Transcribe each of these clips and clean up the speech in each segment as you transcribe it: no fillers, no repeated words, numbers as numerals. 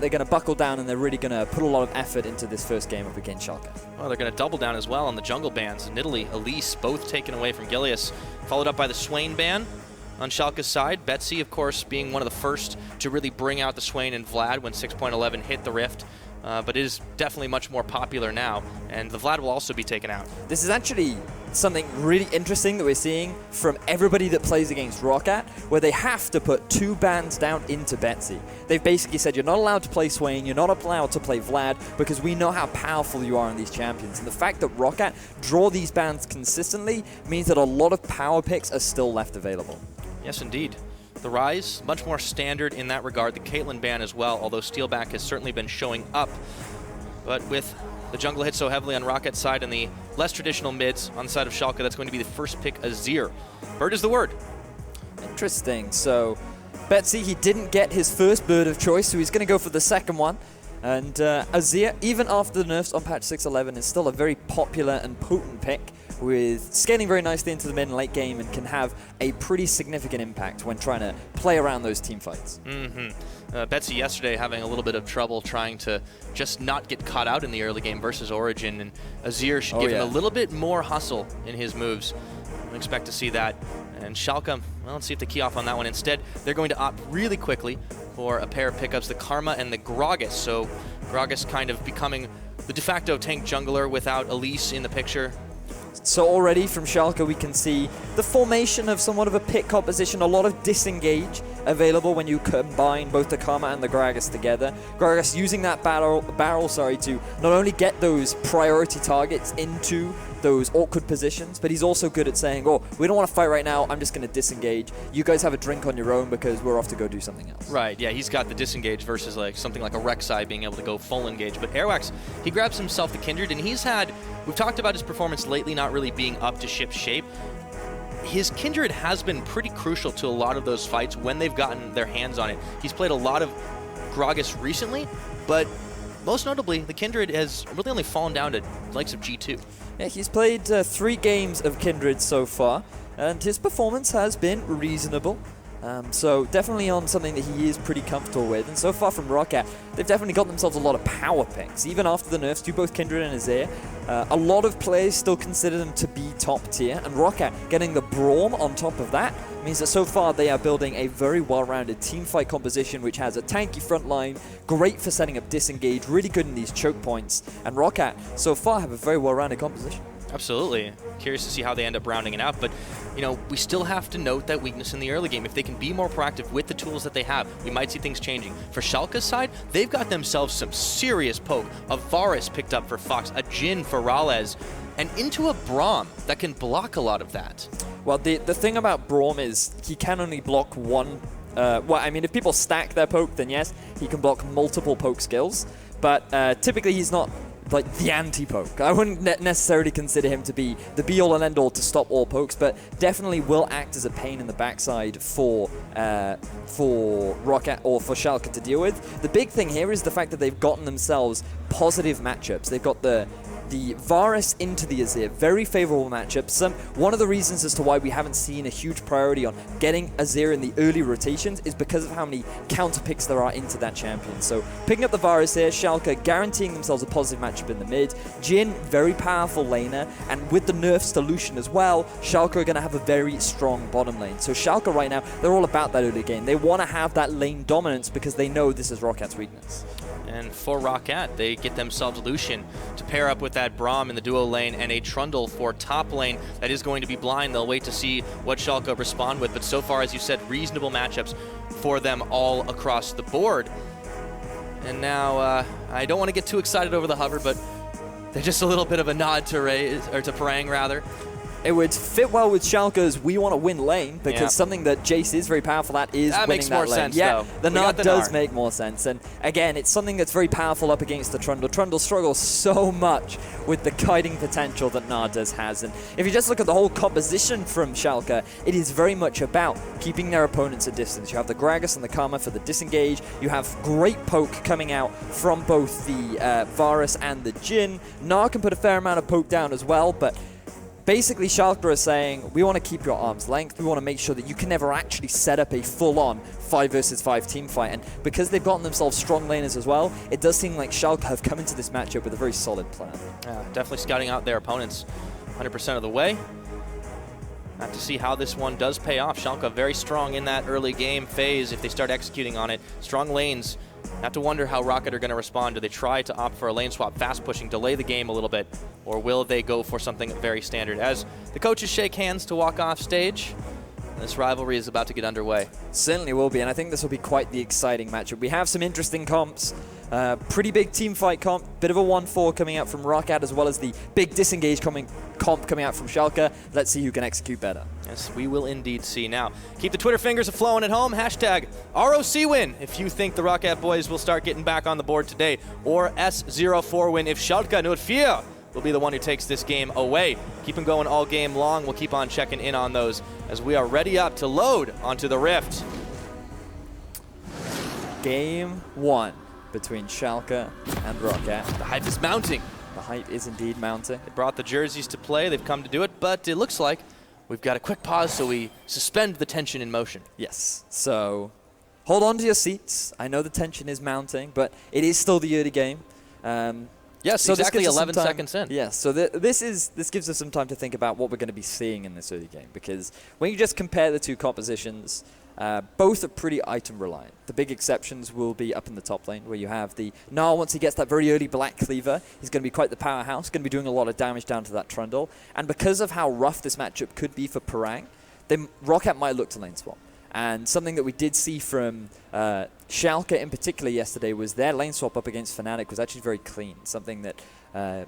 They're going to buckle down and they're really going to put a lot of effort into this first game up against Schalke. Well, they're going to double down as well on the jungle bans. Nidalee, Elise, both taken away from Gilius, followed up by the Swain ban on Schalke's side. Betsy, of course, being one of the first to really bring out the Swain and Vlad when 6.11 hit the Rift. But it is definitely much more popular now, and the Vlad will also be taken out. This is actually something really interesting that we're seeing from everybody that plays against ROCCAT, where they have to put 2 bans down into Betsy. They've basically said, you're not allowed to play Swain, you're not allowed to play Vlad, because we know how powerful you are in these champions. And the fact that ROCCAT draw these bans consistently means that a lot of power picks are still left available. Yes, indeed. The Rise, much more standard in that regard. The Caitlyn ban as well, although Steelback has certainly been showing up. But with the jungle hit so heavily on ROCCAT's side and the less traditional mids on the side of Schalke, that's going to be the first pick, Azir. Bird is the word. Interesting. So Betsy, he didn't get his first bird of choice, so he's going to go for the second one. And Azir, even after the nerfs on patch 6.11, is still a very popular and potent pick, with scaling very nicely into the mid and late game and can have a pretty significant impact when trying to play around those team fights. Betsy yesterday having a little bit of trouble trying to just not get caught out in the early game versus Origin, and Azir should give him a little bit more hustle in his moves. I expect to see that. And Schalke, well, let's see if they key off on that one. Instead, they're going to opt really quickly for a pair of pickups, the Karma and the Gragas. So Gragas kind of becoming the de facto tank jungler without Elise in the picture. So already from Schalke we can see the formation of somewhat of a pick composition, a lot of disengage available when you combine both the Karma and the Gragas together. Gragas using that barrel to not only get those priority targets into those awkward positions, but he's also good at saying, oh, we don't want to fight right now, I'm just going to disengage. You guys have a drink on your own because we're off to go do something else. Right, yeah, he's got the disengage versus like something like a Rek'Sai being able to go full engage. But Airwaks, he grabs himself the Kindred, and he's had, we've talked about his performance lately not really being up to ship shape. His Kindred has been pretty crucial to a lot of those fights when they've gotten their hands on it. He's played a lot of Gragas recently, but most notably, the Kindred has really only fallen down to the likes of G2. Yeah, he's played 3 games of Kindred so far, and his performance has been reasonable. So definitely on something that he is pretty comfortable with. And so far from ROCCAT, they've definitely got themselves a lot of power picks. Even after the nerfs to both Kindred and Azir, a lot of players still consider them to be top tier. And ROCCAT getting the Braum on top of that means that so far they are building a very well-rounded teamfight composition which has a tanky front line, great for setting up disengage, really good in these choke points. And ROCCAT so far have a very well-rounded composition. Absolutely. Curious to see how they end up rounding it out, but you know, we still have to note that weakness in the early game. If they can be more proactive with the tools that they have, we might see things changing. For Schalke's side, they've got themselves some serious poke. A Varus picked up for Fox, a Jhin for ROCCAT, and into a Braum that can block a lot of that. Well, the thing about Braum is he can only block one. Well, I mean, if people stack their poke, then yes, he can block multiple poke skills. But typically he's not like the anti-poke. I wouldn't necessarily consider him to be the be-all and end-all to stop all pokes, but definitely will act as a pain in the backside for ROCCAT or for Schalke to deal with. The big thing here is the fact that they've gotten themselves positive matchups. They've got the Varus into the Azir, very favorable matchups. One of the reasons as to why we haven't seen a huge priority on getting Azir in the early rotations is because of how many counter picks there are into that champion. So picking up the Varus here, Schalke guaranteeing themselves a positive matchup in the mid. Jhin, very powerful laner, and with the nerfs to Lucian as well, Schalke are going to have a very strong bottom lane. So Schalke right now, they're all about that early game. They want to have that lane dominance because they know this is ROCCAT's weakness. And for ROCCAT, they get themselves Lucian to pair up with that Braum in the duo lane and a Trundle for top lane that is going to be blind. They'll wait to see what Schalke respond with, but so far, as you said, reasonable matchups for them all across the board. And now, I don't want to get too excited over the hover, but they're just a little bit of a nod to Parang, rather. It would fit well with Schalke's we want to win lane, because something that Jace is very powerful at is that winning makes that more lane. sense, yeah, though. the nod does make more sense. And again, it's something that's very powerful up against the Trundle. Trundle struggles so much with the kiting potential that Nardas has. And if you just look at the whole composition from Schalke, it is very much about keeping their opponents at distance. You have the Gragas and the Karma for the disengage. You have great poke coming out from both the Varus and the Jhin. Gnar can put a fair amount of poke down as well, but basically Schalke are saying, we want to keep your arm's length. We want to make sure that you can never actually set up a full-on 5 versus 5 team fight. And because they've gotten themselves strong laners as well, it does seem like Schalke have come into this matchup with a very solid plan. Yeah, definitely scouting out their opponents 100% of the way. Have to see how this one does pay off. Schalke very strong in that early game phase if they start executing on it. Strong lanes. Have to wonder how ROCCAT are going to respond. Do they try to opt for a lane swap, fast pushing, delay the game a little bit, or will they go for something very standard? As the coaches shake hands to walk off stage, this rivalry is about to get underway. Certainly will be, and I think this will be quite the exciting matchup. We have some interesting comps. Pretty big team fight comp, bit of a 1-4 coming out from ROCCAT, as well as the big disengage comp coming out from Schalke. Let's see who can execute better. Yes, we will indeed see. Now, keep the Twitter fingers a-flowing at home. Hashtag ROC win if you think the ROCCAT boys will start getting back on the board today, or S04 win if Schalke 04 will be the one who takes this game away. Keep them going all game long. We'll keep on checking in on those as we are ready up to load onto the Rift. Game 1 between Schalke and ROCCAT. The hype is mounting. The hype is indeed mounting. They brought the jerseys to play. They've come to do it, but it looks like we've got a quick pause so we suspend the tension in motion. Yes, so hold on to your seats. I know the tension is mounting, but it is still the early game. Yes, so exactly 11 seconds in. Yes, so this gives us some time to think about what we're going to be seeing in this early game, because when you just compare the two compositions, both are pretty item reliant. The big exceptions will be up in the top lane, where you have the Gnar. Once he gets that very early black cleaver, he's going to be quite the powerhouse, going to be doing a lot of damage down to that Trundle. And because of how rough this matchup could be for Parang, then ROCCAT might look to lane swap. And something that we did see from Schalke in particular yesterday was their lane swap up against Fnatic was actually very clean, something that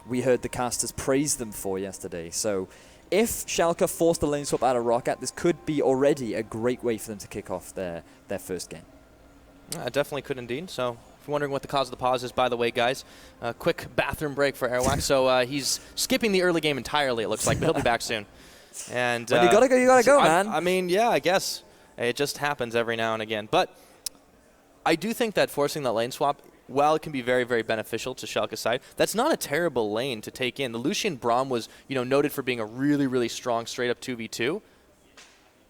we heard the casters praise them for yesterday. So if Schalke forced the lane swap out of ROCCAT, this could be already a great way for them to kick off their first game. It definitely could indeed. So if you're wondering what the cause of the pause is, by the way, guys, a quick bathroom break for Airwaks. So he's skipping the early game entirely, it looks like, but he'll be back soon. And when you gotta go, man. I mean, yeah, I guess. It just happens every now and again. But I do think that forcing that lane swap, while it can be very, very beneficial to Schalke's side, that's not a terrible lane to take in. The Lucian Braum was, noted for being a really, really strong straight-up 2v2.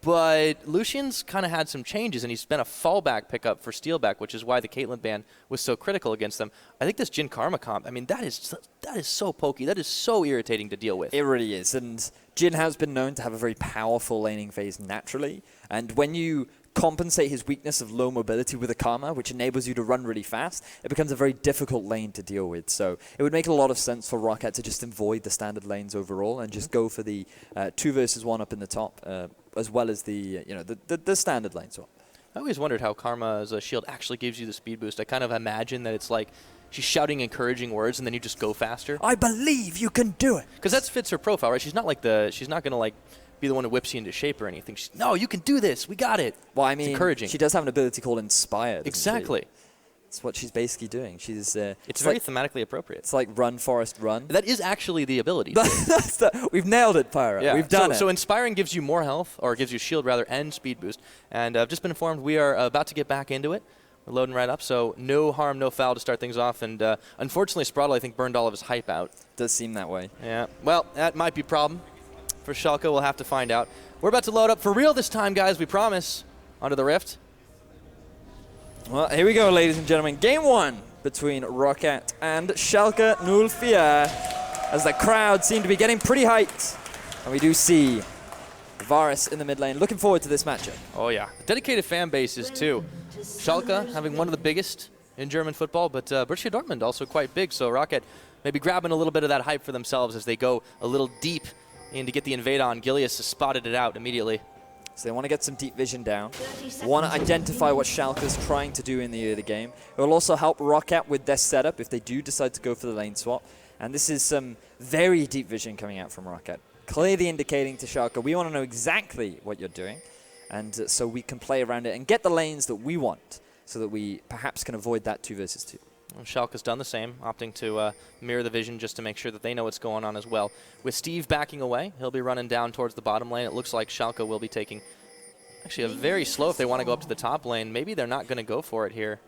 But Lucian's kind of had some changes, and he's been a fallback pickup for Steelback, which is why the Caitlyn ban was so critical against them. I think this Jhin Karma comp, I mean, that is so pokey. That is so irritating to deal with. It really is. And Jhin has been known to have a very powerful laning phase naturally. And when you compensate his weakness of low mobility with a Karma, which enables you to run really fast, it becomes a very difficult lane to deal with. So it would make a lot of sense for ROCCAT to just avoid the standard lanes overall and just go for the 2 versus 1 up in the top, as well as the the standard lane swap. I always wondered how Karma as a shield actually gives you the speed boost. I kind of imagine that it's like she's shouting encouraging words and then you just go faster. I believe you can do it. Because that fits her profile, right? She's not like she's not gonna be the one who whips you into shape or anything. No, you can do this. We got it. Well, I mean, it's encouraging. She does have an ability called Inspire. Exactly. That's what she's basically doing. She's it's very thematically appropriate. It's like run, Forest, run. That is actually the ability. We've nailed it, Pyra. Yeah. We've done it. So Inspiring gives you more health, or gives you shield rather, and speed boost. And I've just been informed we are about to get back into it. We're loading right up, so no harm, no foul to start things off. And unfortunately, Sprattel, I think, burned all of his hype out. Does seem that way. Yeah. Well, that might be a problem for Schalke. We'll have to find out. We're about to load up for real this time, guys. We promise. Onto the Rift. Well, here we go, ladies and gentlemen. Game 1 between ROCCAT and Schalke 04, as the crowd seem to be getting pretty hyped. And we do see Varus in the mid lane. Looking forward to this matchup. Oh, yeah. Dedicated fan bases, too. Schalke having one of the biggest in German football, but Borussia Dortmund also quite big. So ROCCAT maybe grabbing a little bit of that hype for themselves as they go a little deep in to get the invade on. Gilius has spotted it out immediately. So they want to get some deep vision down. Want to identify what Schalke's trying to do in the early game. It will also help ROCCAT with their setup if they do decide to go for the lane swap. And this is some very deep vision coming out from ROCCAT, clearly indicating to Schalke, we want to know exactly what you're doing. And so we can play around it and get the lanes that we want so that we perhaps can avoid that 2 versus 2. Well, Schalke's done the same, opting to mirror the vision just to make sure that they know what's going on as well. With Steve backing away, he'll be running down towards the bottom lane. It looks like Schalke will be taking actually a very slow if they want to go up to the top lane. Maybe they're not going to go for it here.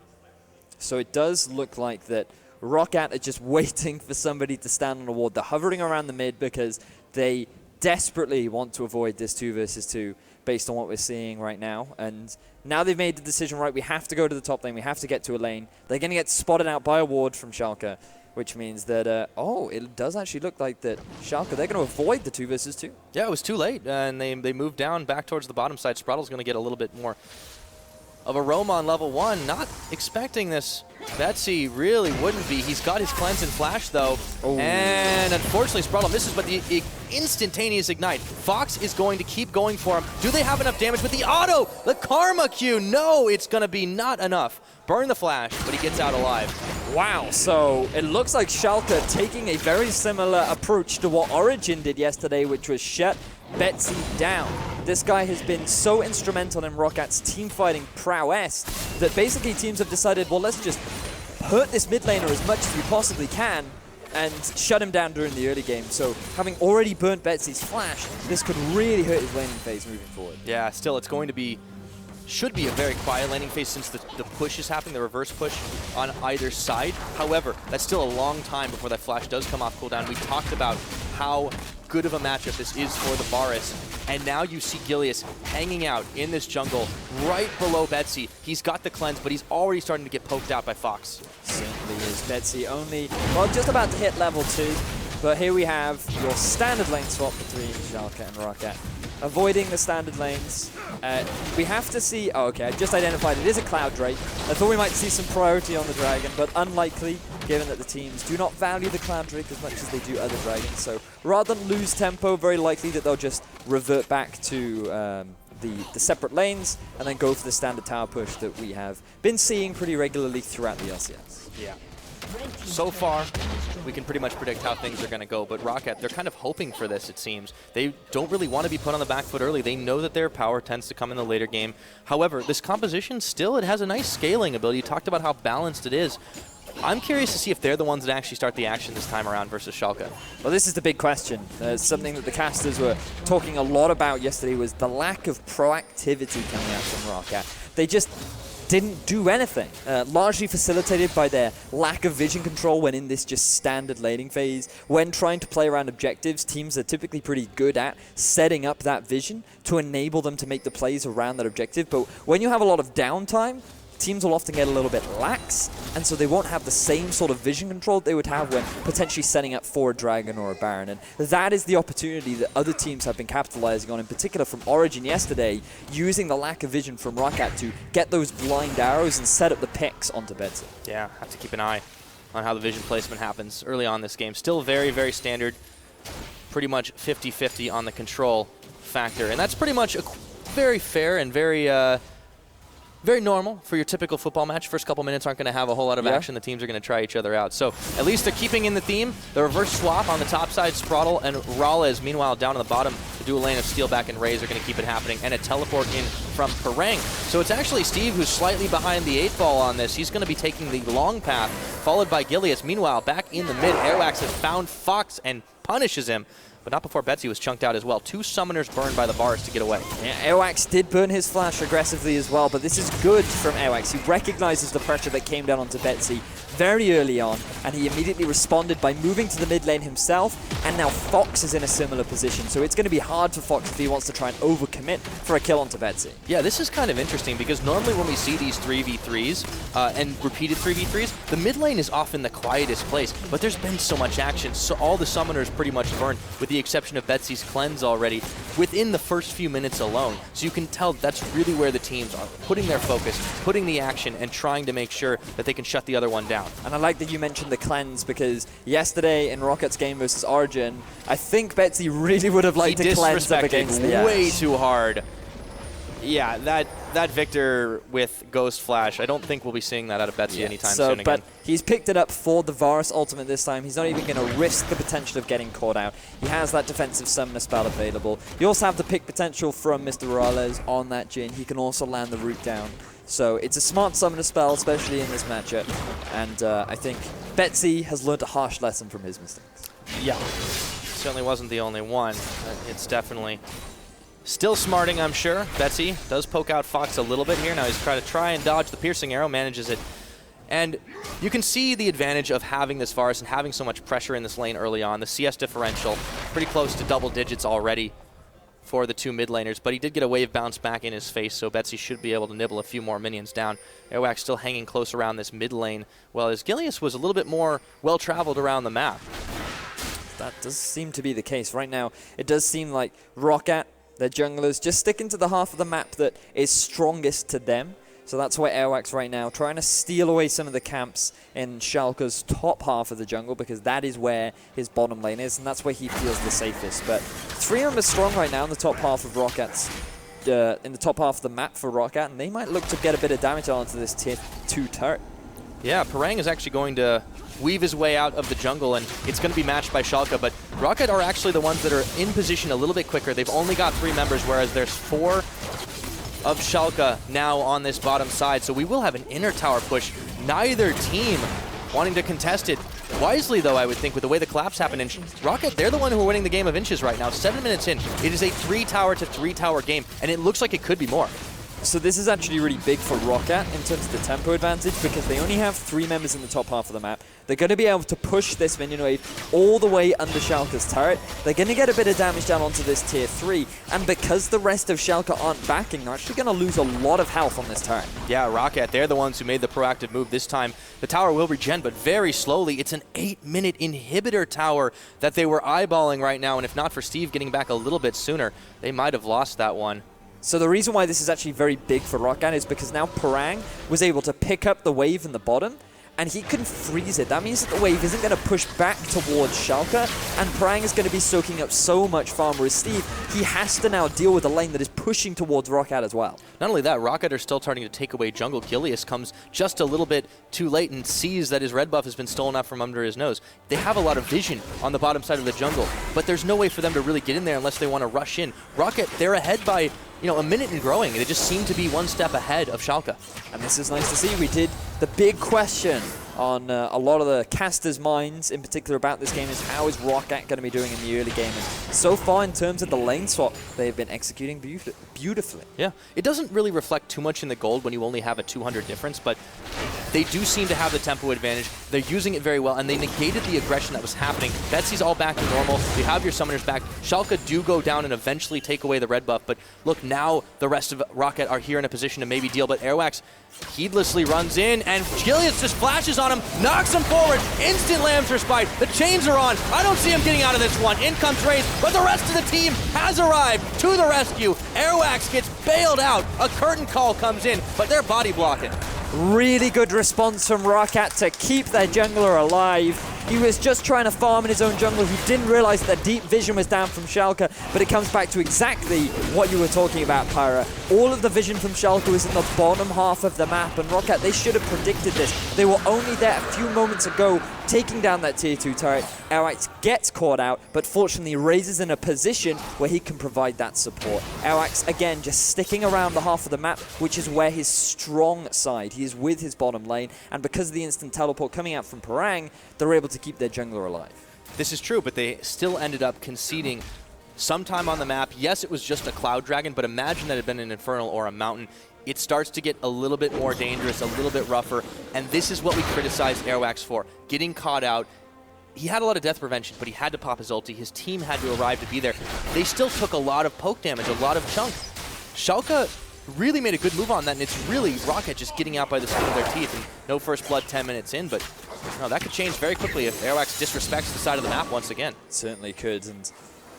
So it does look like that ROCCAT are just waiting for somebody to stand on a ward. They're hovering around the mid because They desperately want to avoid this 2 versus 2 based on what we're seeing right now. And now they've made the decision, right, we have to go to the top lane, we have to get to a lane. They're going to get spotted out by a ward from Schalke, which means that, oh, it does actually look like that Schalke, they're going to avoid the 2 versus 2. Yeah, it was too late, and they moved down back towards the bottom side. Sprattel's going to get a little bit more of a roam on level 1. Not expecting this. Betsy really wouldn't be. He's got his cleanse and flash, though. Oh. And unfortunately, Sprattel misses, but the instantaneous ignite. Fox is going to keep going for him. Do they have enough damage with the auto? The Karma Q. No, it's going to be not enough. Burn the flash, but he gets out alive. Wow, so it looks like Schalke taking a very similar approach to what Origin did yesterday, which was shut Betsy down. This guy has been so instrumental in ROCCAT's team-fighting prowess that basically teams have decided, well, let's just hurt this mid laner as much as we possibly can and shut him down during the early game. So having already burnt Betsy's flash, this could really hurt his laning phase moving forward. Yeah, still, it's going to be, should be a very quiet laning phase since the push is happening, the reverse push on either side. However, that's still a long time before that flash does come off cooldown. We talked about how good of a matchup this is for the Varus, and now you see Gilius hanging out in this jungle right below Betsy. He's got the cleanse, but he's already starting to get poked out by Fox. Certainly is. Betsy only, well, just about to hit level 2, but here we have your standard lane swap between Schalke and ROCCAT. Avoiding the standard lanes. We have to see, oh, okay, I just identified it is a Cloud Drake. I thought we might see some priority on the Dragon, but unlikely, given that the teams do not value the Cloud Drake as much as they do other Dragons. So rather than lose tempo, very likely that they'll just revert back to the separate lanes and then go for the standard tower push that we have been seeing pretty regularly throughout the LCS. Yeah. So far, we can pretty much predict how things are going to go, but ROCCAT, they're kind of hoping for this, it seems. They don't really want to be put on the back foot early. They know that their power tends to come in the later game. However, this composition still, it has a nice scaling ability. You talked about how balanced it is. I'm curious to see if they're the ones that actually start the action this time around versus Schalke. Well, this is the big question. Something that the casters were talking a lot about yesterday was the lack of proactivity coming out from ROCCAT. They just didn't do anything, largely facilitated by their lack of vision control when in this just standard laning phase. When trying to play around objectives, teams are typically pretty good at setting up that vision to enable them to make the plays around that objective. But when you have a lot of downtime, teams will often get a little bit lax, and so they won't have the same sort of vision control they would have when potentially setting up for a Dragon or a Baron. And that is the opportunity that other teams have been capitalizing on, in particular from Origin yesterday, using the lack of vision from ROCCAT to get those blind arrows and set up the picks onto Betsy. Yeah, have to keep an eye on how the vision placement happens early on this game. Still very, very standard, pretty much 50-50 on the control factor. And that's pretty much a very fair and very normal for your typical football match. First couple minutes aren't going to have a whole lot of action. The teams are going to try each other out. So at least they're keeping in the theme. The reverse swap on the top side, Sprattel and MrRallez. Meanwhile, down on the bottom, the dual lane of Steelback and Raze are going to keep it happening. And a teleport in from Parang. So it's actually Steve who's slightly behind the 8-ball on this. He's going to be taking the long path, followed by Gilius. Meanwhile, back in the mid, Airwaks has found Fox and punishes him. But not before Betsy was chunked out as well. 2 summoners burned by the Varus to get away. Yeah, Airwaks did burn his flash aggressively as well, but this is good from Airwaks. He recognizes the pressure that came down onto Betsy very early on, and he immediately responded by moving to the mid lane himself, and now Fox is in a similar position. So it's going to be hard for Fox if he wants to try and overcommit for a kill onto Betsy. Yeah, this is kind of interesting because normally when we see these 3v3s and repeated 3v3s, the mid lane is often the quietest place, but there's been so much action. So all the summoners pretty much burned, with the exception of Betsy's cleanse already, within the first few minutes alone. So you can tell that's really where the teams are putting their focus, putting the action, and trying to make sure that they can shut the other one down. And I like that you mentioned the cleanse, because yesterday in ROCCAT's game versus Origin, I think Betsy really would have liked to cleanse up against the way too hard. Yeah, that Victor with Ghost Flash, I don't think we'll be seeing that out of Betsy anytime soon again. But he's picked it up for the Varus ultimate this time. He's not even going to risk the potential of getting caught out. He has that defensive summoner spell available. You also have the pick potential from MrRallez on that Jhin. He can also land the root down. So it's a smart summoner spell, especially in this matchup. And I think Betsy has learned a harsh lesson from his mistakes. Yeah, certainly wasn't the only one. It's definitely still smarting, I'm sure. Betsy does poke out Fox a little bit here. Now he's trying to dodge the piercing arrow, manages it And you can see the advantage of having this Varus and having so much pressure in this lane early on. The CS differential pretty close to double digits already for the two mid laners, but he did get a wave bounce back in his face, so Betsy should be able to nibble a few more minions down. Airwaks still hanging close around this mid lane, while as Gilius was a little bit more well-traveled around the map. That does seem to be the case. Right now, it does seem like ROCCAT, their junglers, just sticking to the half of the map that is strongest to them. So that's why Airwaks right now trying to steal away some of the camps in Schalke's top half of the jungle, because that is where his bottom lane is, and that's where he feels the safest. But 3 of them are strong right now in the top half of ROCCAT's, in the top half of the map for ROCCAT, and they might look to get a bit of damage onto this tier 2 turret. Yeah, Parang is actually going to weave his way out of the jungle, and it's going to be matched by Schalke, but ROCCAT are actually the ones that are in position a little bit quicker. They've only got 3 members, whereas there's 4 of Schalke now on this bottom side, so we will have an inner tower push. Neither team wanting to contest it. Wisely, though, I would think, with the way the collapse happened. And ROCCAT, they're the one who are winning the game of inches right now. 7 minutes in, it is a 3-tower to 3-tower game, and it looks like it could be more. So this is actually really big for ROCCAT in terms of the tempo advantage, because they only have 3 members in the top half of the map. They're going to be able to push this minion wave all the way under Schalke's turret. They're going to get a bit of damage down onto this tier 3, and because the rest of Schalke aren't backing, they're actually going to lose a lot of health on this turret. Yeah, ROCCAT, they're the ones who made the proactive move this time. The tower will regen, but very slowly. It's an 8-minute inhibitor tower that they were eyeballing right now, and if not for Steve getting back a little bit sooner, they might have lost that one. So the reason why this is actually very big for ROCCAT is because now Parang was able to pick up the wave in the bottom, and he can freeze it. That means that the wave isn't going to push back towards Schalke, and Parang is going to be soaking up so much farm. Whereas Steve, he has to now deal with a lane that is pushing towards ROCCAT as well. Not only that, ROCCAT are still starting to take away jungle. Gilius comes just a little bit too late and sees that his red buff has been stolen out from under his nose. They have a lot of vision on the bottom side of the jungle, but there's no way for them to really get in there unless they want to rush in. ROCCAT, they're ahead by a minute and growing. They just seem to be one step ahead of Schalke. And this is nice to see. We did the big question on a lot of the casters' minds, in particular about this game, is how is ROCCAT going to be doing in the early game? And so far, in terms of the lane swap, they've been executing beautifully. Yeah, it doesn't really reflect too much in the gold when you only have a 200 difference, but they do seem to have the tempo advantage. They're using it very well, and they negated the aggression that was happening. Betsy's all back to normal. You have your summoners back. Schalke do go down and eventually take away the red buff, but look, now the rest of ROCCAT are here in a position to maybe deal, but Airwaks heedlessly runs in, and Gilius just flashes on him, knocks him forward, instant lambs respite. The chains are on. I don't see him getting out of this one. In comes Raze, but the rest of the team has arrived to the rescue. Airwaks gets bailed out. A curtain call comes in, but they're body blocking. Really good response from ROCCAT to keep their jungler alive. He was just trying to farm in his own jungle. He didn't realize that deep vision was down from Schalke, but it comes back to exactly what you were talking about, Pyra. All of the vision from Schalke was in the bottom half of the map, and ROCCAT, they should have predicted this. They were only there a few moments ago, taking down that tier 2 turret. Airwaks gets caught out, but fortunately Raze in a position where he can provide that support. Airwaks, again, just sticking around the half of the map, which is where his strong side. He is with his bottom lane, and because of the instant teleport coming out from Parang, they're able to keep their jungler alive. This is true, but they still ended up conceding some time on the map. Yes, it was just a cloud dragon, but imagine that it had been an infernal or a mountain. It starts to get a little bit more dangerous, a little bit rougher, and this is what we criticize Airwaks for. Getting caught out. He had a lot of death prevention, but he had to pop his ulti. His team had to arrive to be there. They still took a lot of poke damage, a lot of chunk. Schalke really made a good move on that, and it's really ROCCAT just getting out by the skin of their teeth, and no first blood 10 minutes in, but no, that could change very quickly if Airwaks disrespects the side of the map once again. Certainly could, and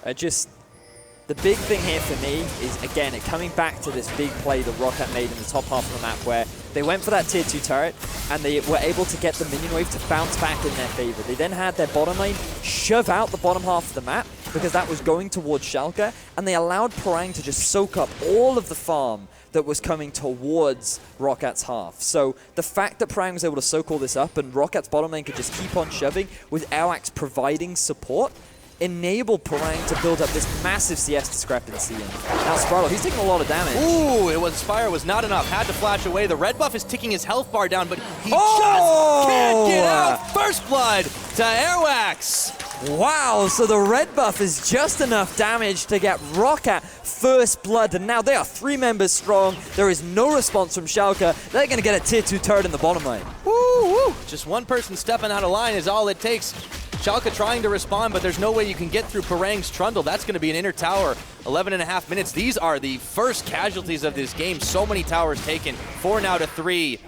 the big thing here for me is, again, it coming back to this big play that ROCCAT made in the top half of the map where they went for that tier 2 turret and they were able to get the minion wave to bounce back in their favor. They then had their bottom lane shove out the bottom half of the map because that was going towards Schalke, and they allowed Parang to just soak up all of the farm that was coming towards ROCCAT's half. So the fact that Parang was able to soak all this up and ROCCAT's bottom lane could just keep on shoving with Airwaks providing support enabled Parang to build up this massive CS discrepancy. And now Sprattel, he's taking a lot of damage. Ooh, Fire was not enough. Had to flash away. The red buff is ticking his health bar down, but he just can't get out. First blood to Airwaks. Wow, so the red buff is just enough damage to get ROCCAT first blood, and now they are 3 members strong. There is no response from Schalke. They're going to get a tier 2 turret in the bottom lane. Woo, woo. Just one person stepping out of line is all it takes. Schalke trying to respond, but there's no way you can get through Parang's Trundle. That's going to be an inner tower. 11.5 minutes. These are the first casualties of this game. So many towers taken. 4 now to 3.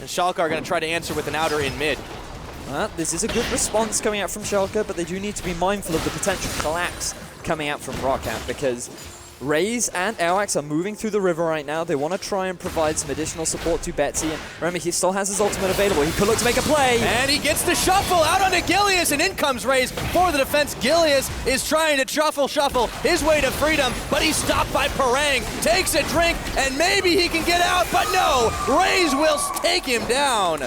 And Schalke are going to try to answer with an outer in mid. This is a good response coming out from Schalke, but they do need to be mindful of the potential collapse coming out from ROCCAT, because Raze and Airwaks are moving through the river right now. They want to try and provide some additional support to Betsy, and remember, he still has his ultimate available. He could look to make a play. And he gets the shuffle out onto Gilius, and in comes Raze for the defense. Gilius is trying to shuffle his way to freedom, but he's stopped by Parang. Takes a drink, and maybe he can get out, but no! Raze will take him down.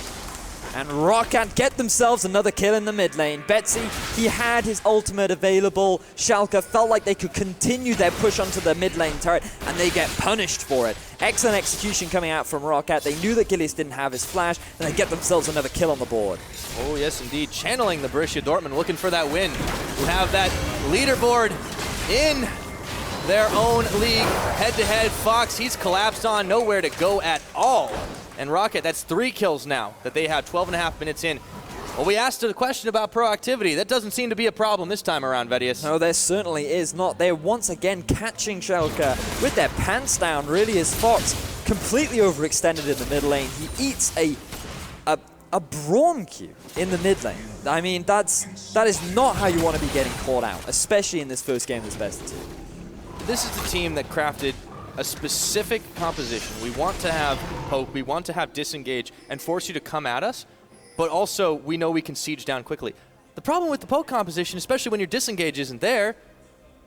And ROCCAT get themselves another kill in the mid lane. Betsy, he had his ultimate available. Schalke felt like they could continue their push onto the mid lane turret, and they get punished for it. Excellent execution coming out from ROCCAT. They knew that Gilius didn't have his flash, and they get themselves another kill on the board. Oh, yes, indeed. Channeling the Borussia Dortmund, looking for that win. Who have that leaderboard in their own league. Head-to-head, Fox, he's collapsed on, nowhere to go at all. And ROCCAT, that's 3 kills now that they have 12.5 minutes in. Well, we asked the question about proactivity. That doesn't seem to be a problem this time around, Vedius. No, there certainly is not. They're once again catching Schalke with their pants down, really, as Fox completely overextended in the mid lane. He eats a Braum Q in the mid lane. I mean, that is not how you want to be getting caught out, especially in this first game of this best of 2. This is the team that crafted a specific composition. We want to have poke, we want to have disengage and force you to come at us, but also we know we can siege down quickly. The problem with the poke composition, especially when your disengage isn't there,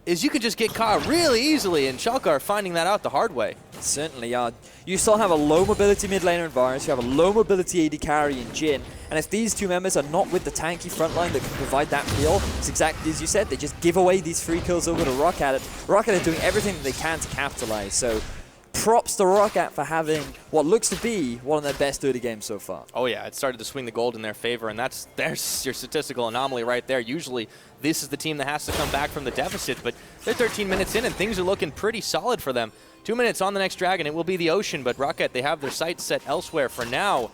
is you can just get caught really easily, and Schalke are finding that out the hard way. Certainly are. You still have a low mobility mid laner in Varus, you have a low mobility AD carry in Jhin, and if these 2 members are not with the tanky front line that can provide that peel, it's exactly as you said, they just give away these free kills over to ROCCAT. ROCCAT are doing everything that they can to capitalize, so props to ROCCAT for having what looks to be one of their best early games so far. Oh yeah, it started to swing the gold in their favor, and there's your statistical anomaly right there. Usually this is the team that has to come back from the deficit, but they're 13 minutes in and things are looking pretty solid for them. 2 minutes on the next dragon, it will be the Ocean, but ROCCAT, they have their sights set elsewhere for now.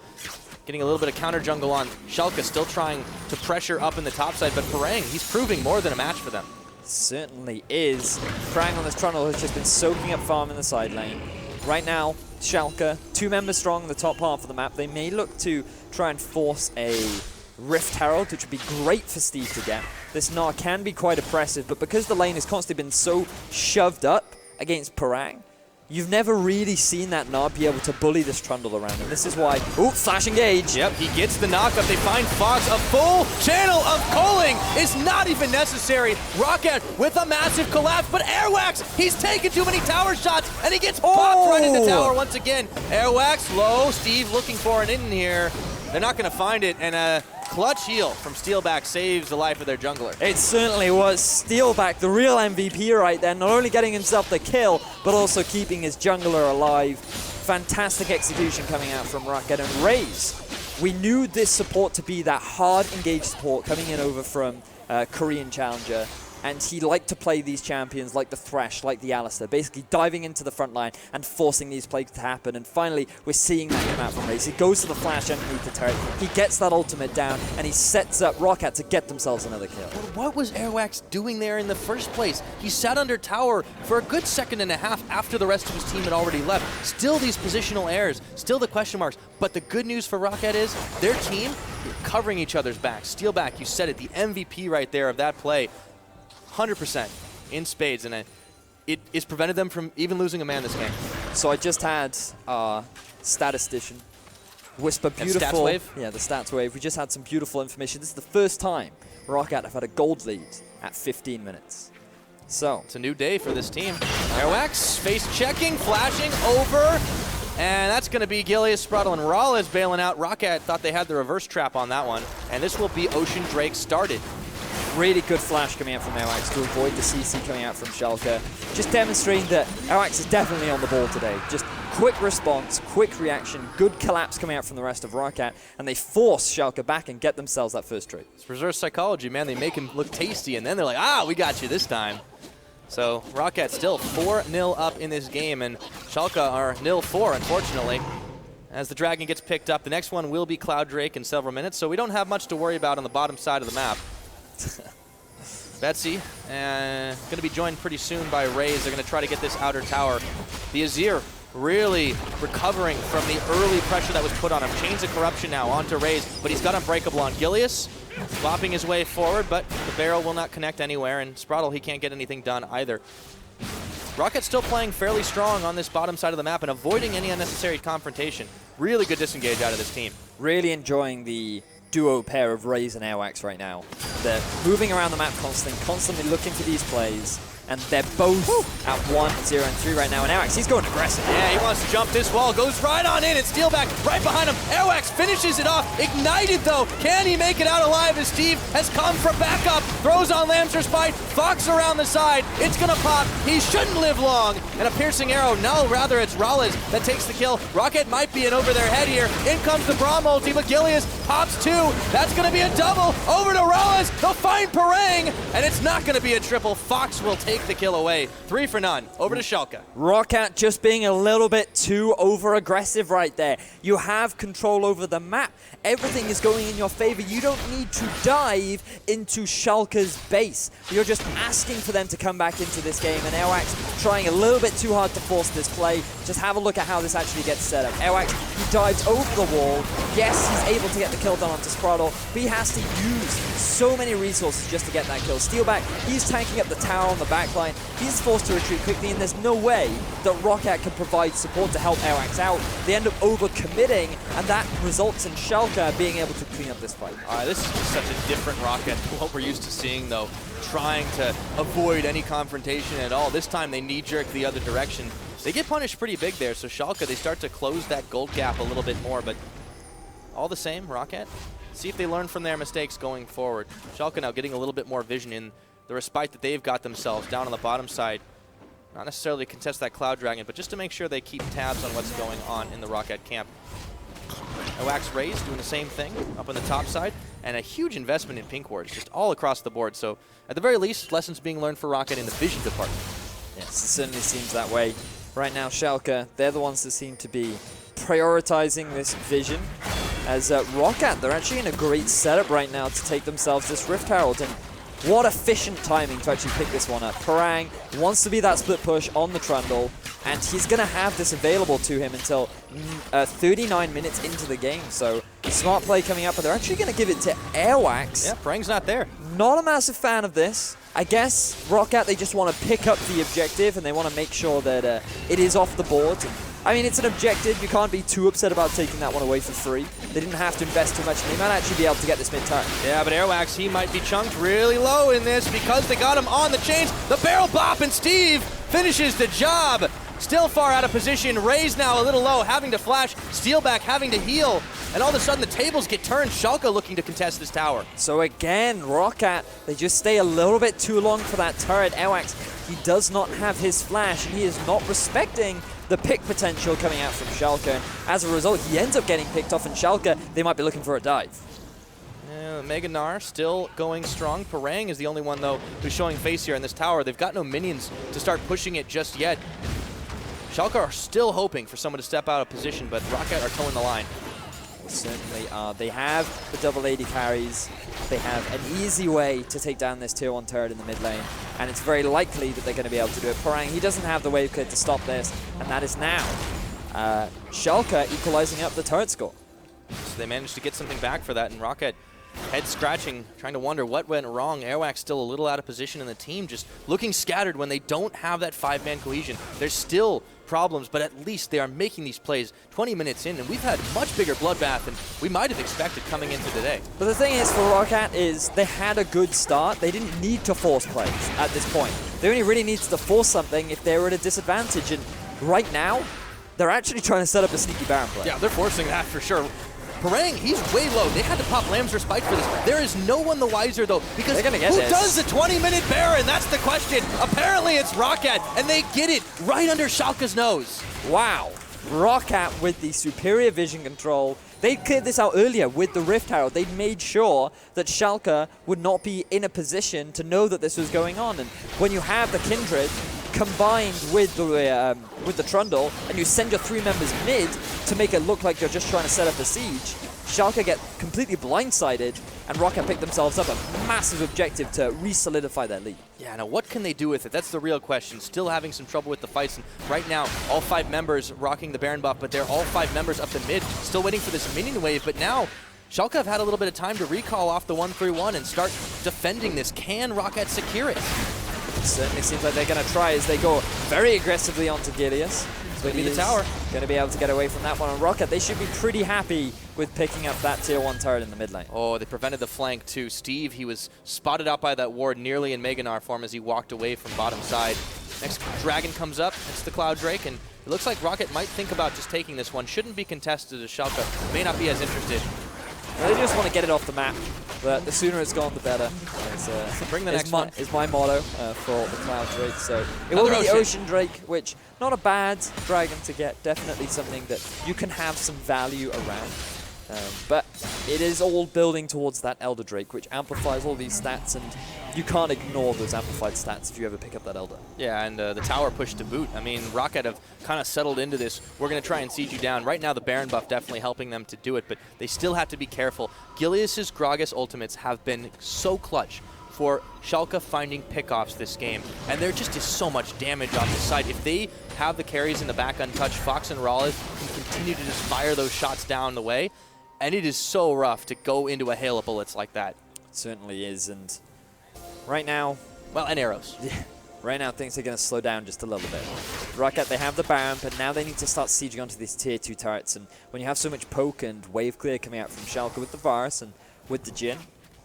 Getting a little bit of counter jungle on Schalke, still trying to pressure up in the top side, but Parang, he's proving more than a match for them. Certainly is. Parang on this Trundle has just been soaking up farm in the side lane. Right now, Schalke, 2 members strong in the top half of the map. They may look to try and force a Rift Herald, which would be great for Steve to get. This Gnar can be quite oppressive, but because the lane has constantly been so shoved up against Parang, you've never really seen that Gnar be able to bully this Trundle around, and this is why... Ooh, slash engage! Yep, he gets the knockup. They find Fox. A full channel of culling is not even necessary. ROCCAT with a massive collapse, but Airwaks, he's taking too many tower shots, and he gets popped right into tower once again. Airwaks low. Steve looking for an in here. They're not going to find it, and a clutch heal from Steelback saves the life of their jungler. It certainly was. Steelback, the real MVP right there, not only getting himself the kill, but also keeping his jungler alive. Fantastic execution coming out from ROCCAT. And Raze, we knew this support to be that hard engaged support coming in over from Korean Challenger. And he liked to play these champions like the Thresh, like the Alistar, basically diving into the front line and forcing these plays to happen. And finally, we're seeing that come out from Raze. He goes to the flash underneath the turret, he gets that ultimate down, and he sets up ROCCAT to get themselves another kill. But what was Airwaks doing there in the first place? He sat under tower for a good 1.5 seconds after the rest of his team had already left. Still these positional errors, still the question marks. But the good news for ROCCAT is their team covering each other's backs. Steelback, you said it, the MVP right there of that play. 100% in spades, and it's prevented them from even losing a man this game. So I just had statistician whisper beautiful. Stats wave? Yeah, the stats wave. We just had some beautiful information. This is the first time ROCCAT have had a gold lead at 15 minutes. So it's a new day for this team. Airwaks face checking, flashing over, and that's going to be Gilius, Sprattel, and MrRallez bailing out. ROCCAT thought they had the reverse trap on that one, and this will be Ocean Drake started. Really good flash coming out from Airwaks to avoid the CC coming out from Schalke. Just demonstrating that Airwaks is definitely on the ball today. Just quick response, quick reaction, good collapse coming out from the rest of ROCCAT, and they force Schalke back and get themselves that first trade. It's reverse psychology, man. They make him look tasty, and then they're like, ah, we got you this time. So ROCCAT still 4-0 up in this game, and Schalke are 0-4, unfortunately. As the Dragon gets picked up, the next one will be Cloud Drake in several minutes, so we don't have much to worry about on the bottom side of the map. Betsy going to be joined pretty soon by RAZ. They're going to try to get this outer tower. The Azir really recovering from the early pressure that was put on him. Chains of Corruption now onto RAZ, but he's got Unbreakable on Gilius, flopping his way forward, but the barrel will not connect anywhere, and Sprattel, he can't get anything done either. ROCCAT still playing fairly strong on this bottom side of the map and avoiding any unnecessary confrontation. Really good disengage out of this team. Really enjoying the duo pair of RAZ and Airwaks right now. They're moving around the map constantly looking for these plays, and they're both at 1, 0, and 3 right now. And Airwaks, he's going aggressive. Yeah, he wants to jump this wall, goes right on in, and Steelback right behind him. Airwaks finishes it off. Ignited, though. Can he make it out alive as Steve has come for backup? Throws on Lamster's fight. Fox around the side. It's going to pop. He shouldn't live long. And a piercing arrow. No, rather it's MrRallez that takes the kill. ROCCAT might be in over their head here. In comes the Braum ulti, but Gilius pops 2. That's going to be a double. Over to MrRallez. They'll find Parang, and it's not going to be a triple. Fox will take the kill away. 3 for none. Over to Schalke. ROCCAT just being a little bit too over-aggressive right there. You have control over the map. Everything is going in your favor. You don't need to dive into Schalke's base. You're just asking for them to come back into this game, and Airwaks trying a little bit too hard to force this play. Just have a look at how this actually gets set up. Airwaks, he dives over the wall. Yes, he's able to get the kill done onto Sprattel, but he has to use so many resources just to get that kill. Steelback, he's tanking up the tower on the backline. He's forced to retreat quickly, and there's no way that ROCCAT can provide support to help Airwaks out. They end up overcommitting, and that results in Schalke being able to clean up this fight. This is such a different ROCCAT to what we're used to seeing, though. Trying to avoid any confrontation at all. This time they knee-jerk the other direction. They get punished pretty big there, so Schalke, they start to close that gold gap a little bit more, but all the same, ROCCAT, see if they learn from their mistakes going forward. Schalke now getting a little bit more vision in the respite that they've got themselves down on the bottom side. Not necessarily to contest that Cloud Dragon, but just to make sure they keep tabs on what's going on in the ROCCAT camp. Airwaks RAZ doing the same thing up on the top side, and a huge investment in pink wards just all across the board. So at the very least, lessons being learned for ROCCAT in the vision department. Yes, it certainly seems that way. Right now, Schalke, they're the ones that seem to be prioritizing this vision. As ROCCAT, they're actually in a great setup right now to take themselves this Rift Herald, and what efficient timing to actually pick this one up. Parang wants to be that split push on the Trundle, and he's going to have this available to him until 39 minutes into the game. So smart play coming up, but they're actually going to give it to Airwaks. Yeah, Parang's not there. Not a massive fan of this. I guess ROCCAT, they just want to pick up the objective, and they want to make sure that it is off the board. I mean, it's an objective. You can't be too upset about taking that one away for free. They didn't have to invest too much, and they might actually be able to get this mid-turn. Yeah, but Airwaks, he might be chunked really low in this because they got him on the chains. The barrel bop, and Steve finishes the job. Still far out of position. RAZ now a little low, having to flash. Steelback having to heal. And all of a sudden, the tables get turned. Schalke looking to contest this tower. So again, ROCCAT, they just stay a little bit too long for that turret. Airwaks, he does not have his flash, and he is not respecting the pick potential coming out from Schalke. And as a result, he ends up getting picked off, and Schalke, they might be looking for a dive. Yeah, Gnar still going strong. Parang is the only one, though, who's showing face here in this tower. They've got no minions to start pushing it just yet. Schalke are still hoping for someone to step out of position, but ROCCAT are towing the line. They certainly are. They have the double AD carries. They have an easy way to take down this tier 1 turret in the mid lane, and it's very likely that they're going to be able to do it. Parang, he doesn't have the wave clear to stop this, and that is now Schalke equalizing up the turret score. So they managed to get something back for that, and ROCCAT head scratching, trying to wonder what went wrong. Airwaks still a little out of position in the team, just looking scattered when they don't have that 5-man cohesion. There's still problems, but at least they are making these plays 20 minutes in, and we've had much bigger bloodbath than we might have expected coming into today. But the thing is for ROCCAT is they had a good start. They didn't need to force plays at this point. They only really needed to force something if they were at a disadvantage, and right now, they're actually trying to set up a sneaky Baron play. Yeah, they're forcing that for sure. Parang, he's way low. They had to pop Lamster's spike for this. There is no one the wiser, though, because who does the 20-minute Baron? That's the question. Apparently, it's ROCCAT, and they get it right under Schalke's nose. Wow. ROCCAT with the superior vision control. They cleared this out earlier with the Rift Herald. They made sure that Schalke would not be in a position to know that this was going on. And when you have the Kindred combined with the Trundle, and you send your 3 members mid to make it look like you're just trying to set up a siege, Schalke get completely blindsided, and ROCCAT pick themselves up a massive objective to re-solidify their lead. Yeah, now what can they do with it? That's the real question. Still having some trouble with the fights, and right now, all 5 members rocking the Baron buff, but they're all 5 members up the mid, still waiting for this minion wave, but now Schalke have had a little bit of time to recall off the 1-3-1 and start defending this. Can ROCCAT secure it? It certainly seems like they're going to try as they go very aggressively onto Gilius. So the tower. Going to be able to get away from that one on ROCCAT. They should be pretty happy with picking up that tier 1 turret in the mid lane. Oh, they prevented the flank too. Steve, he was spotted out by that ward nearly in Gnar form as he walked away from bottom side. Next dragon comes up, it's the Cloud Drake, and it looks like ROCCAT might think about just taking this one. Shouldn't be contested as Schalke may not be as interested. Well, they just want to get it off the map, but the sooner it's gone, the better. Bring the next one. Is my motto for the Cloud Drake. So it Another will be the Ocean Drake, which not a bad dragon to get. Definitely something that you can have some value around. But it is all building towards that Elder Drake, which amplifies all these stats, and you can't ignore those amplified stats if you ever pick up that Elder. Yeah, and the tower push to boot. I mean, ROCCAT have kind of settled into this. We're going to try and siege you down. Right now, the Baron buff definitely helping them to do it, but they still have to be careful. Gilius' Gragas ultimates have been so clutch for Schalke finding pickoffs this game, and there just is so much damage off the side. If they have the carries in the back untouched, Fox and RALLZ can continue to just fire those shots down the way, and it is so rough to go into a hail of bullets like that. It certainly is, and right now... Well, and arrows. Yeah, right now things are going to slow down just a little bit. ROCCAT, they have the Baron, but now they need to start sieging onto these tier 2 turrets, and when you have so much poke and wave clear coming out from Schalke with the Varus and with the Jhin,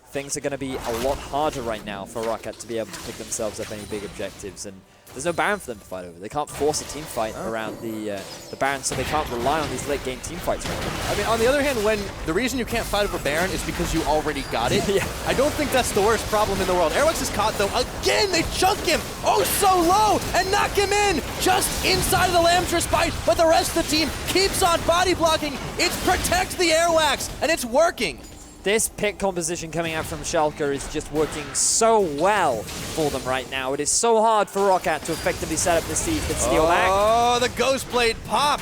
things are going to be a lot harder right now for ROCCAT to be able to pick themselves up any big objectives, and there's no Baron for them to fight over. They can't force a team fight around the Baron, so they can't rely on these late game team fights. I mean, on the other hand, when the reason you can't fight over Baron is because you already got it, yeah. I don't think that's the worst problem in the world. Airwaks is caught, though. Again, they chunk him oh so low and knock him in just inside of the Lamb's Respite, but the rest of the team keeps on body blocking. It's protect the Airwaks, and it's working. This pick composition coming out from Schalke is just working so well for them right now. It is so hard for ROCCAT to effectively set up the siege with Steelback. Oh, the Ghost Blade pop!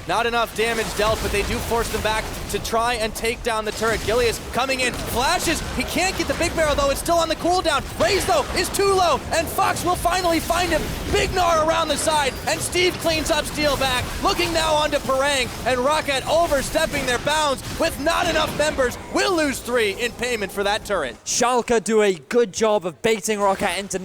Not enough damage dealt, but they do force them back to try and take down the turret. Gilius coming in, flashes. He can't get the big barrel, though. It's still on the cooldown. Raze, though, is too low, and Fox will finally find him. Big Gnar around the side, and Steve cleans up Steelback. Looking now onto Parang, and ROCCAT overstepping their bounds with not enough members. Will lose 3 in payment for that turret. Schalke do a good job of baiting ROCCAT into